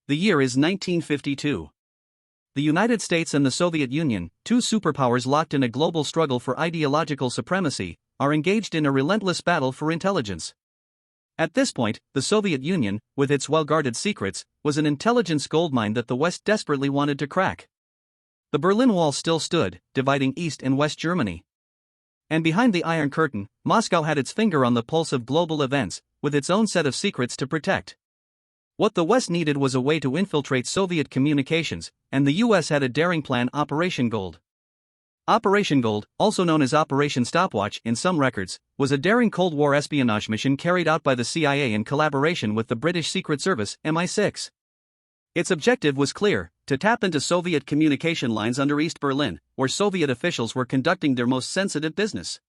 The year is 1952. The United States and the Soviet Union, two superpowers locked in a global struggle for ideological supremacy, are engaged in a relentless battle for intelligence. At this point, the Soviet Union, with its well-guarded secrets, was an intelligence goldmine that the West desperately wanted to crack. The Berlin Wall still stood, dividing East and West Germany. And behind the Iron Curtain, Moscow had its finger on the pulse of global events, with its own set of secrets to protect. What the West needed was a way to infiltrate Soviet communications, and the US had a daring plan: Operation Gold. Operation Gold, also known as Operation Stopwatch in some records, was a daring Cold War espionage mission carried out by the CIA in collaboration with the British Secret Service, MI6. Its objective was clear: to tap into Soviet communication lines under East Berlin, where Soviet officials were conducting their most sensitive business.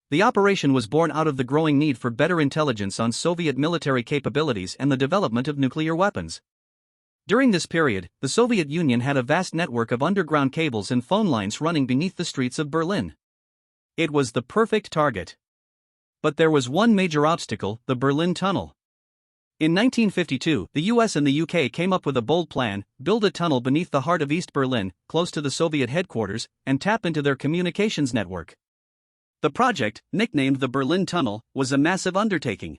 The operation was born out of the growing need for better intelligence on Soviet military capabilities and the development of nuclear weapons. During this period, the Soviet Union had a vast network of underground cables and phone lines running beneath the streets of Berlin. It was the perfect target. But there was one major obstacle: the Berlin Tunnel. In 1952, the US and the UK came up with a bold plan: build a tunnel beneath the heart of East Berlin, close to the Soviet headquarters, and tap into their communications network. The project, nicknamed the Berlin Tunnel, was a massive undertaking.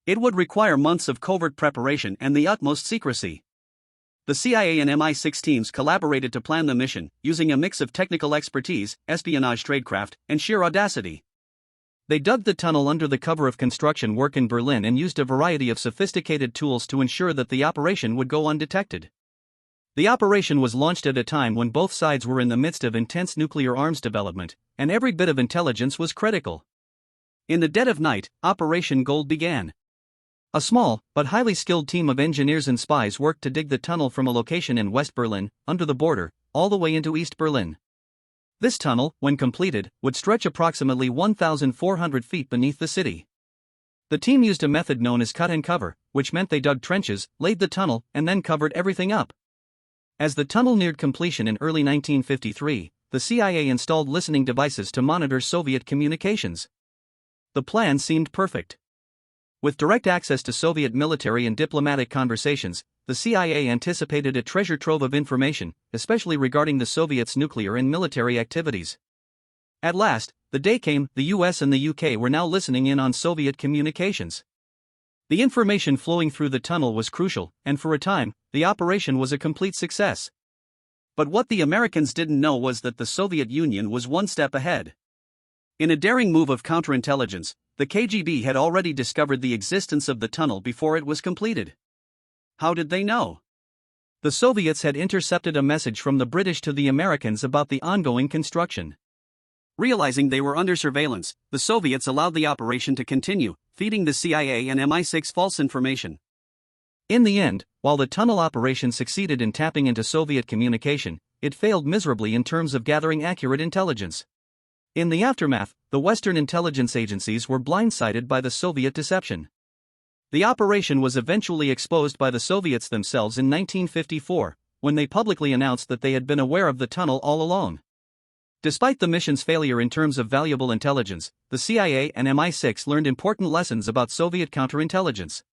It would require months of covert preparation and the utmost secrecy. The CIA and MI6 teams collaborated to plan the mission, using a mix of technical expertise, espionage tradecraft, and sheer audacity. They dug the tunnel under the cover of construction work in Berlin and used a variety of sophisticated tools to ensure that the operation would go undetected. The operation was launched at a time when both sides were in the midst of intense nuclear arms development, and every bit of intelligence was critical. In the dead of night, Operation Gold began. A small, but highly skilled team of engineers and spies worked to dig the tunnel from a location in West Berlin, under the border, all the way into East Berlin. This tunnel, when completed, would stretch approximately 1,400 feet beneath the city. The team used a method known as cut and cover, which meant they dug trenches, laid the tunnel, and then covered everything up. As the tunnel neared completion in early 1953, the CIA installed listening devices to monitor Soviet communications. The plan seemed perfect. With direct access to Soviet military and diplomatic conversations, the CIA anticipated a treasure trove of information, especially regarding the Soviets' nuclear and military activities. At last, the day came: the US and the UK were now listening in on Soviet communications. The information flowing through the tunnel was crucial, and for a time, the operation was a complete success. But what the Americans didn't know was that the Soviet Union was one step ahead. In a daring move of counterintelligence, the KGB had already discovered the existence of the tunnel before it was completed. How did they know? The Soviets had intercepted a message from the British to the Americans about the ongoing construction. Realizing they were under surveillance, the Soviets allowed the operation to continue, feeding the CIA and MI6 false information. In the end, while the tunnel operation succeeded in tapping into Soviet communication, it failed miserably in terms of gathering accurate intelligence. In the aftermath, the Western intelligence agencies were blindsided by the Soviet deception. The operation was eventually exposed by the Soviets themselves in 1954, when they publicly announced that they had been aware of the tunnel all along. Despite the mission's failure in terms of valuable intelligence, the CIA and MI6 learned important lessons about Soviet counterintelligence.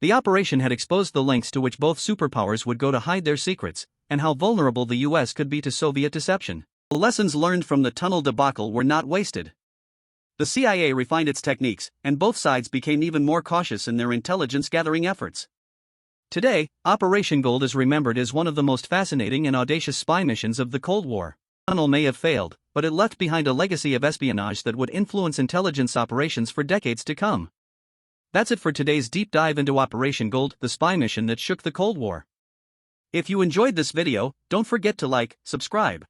The operation had exposed the lengths to which both superpowers would go to hide their secrets, and how vulnerable the US could be to Soviet deception. The lessons learned from the tunnel debacle were not wasted. The CIA refined its techniques, and both sides became even more cautious in their intelligence-gathering efforts. Today, Operation Gold is remembered as one of the most fascinating and audacious spy missions of the Cold War. The tunnel may have failed, but it left behind a legacy of espionage that would influence intelligence operations for decades to come. That's it for today's deep dive into Operation Gold, the spy mission that shook the Cold War. If you enjoyed this video, don't forget to like, subscribe,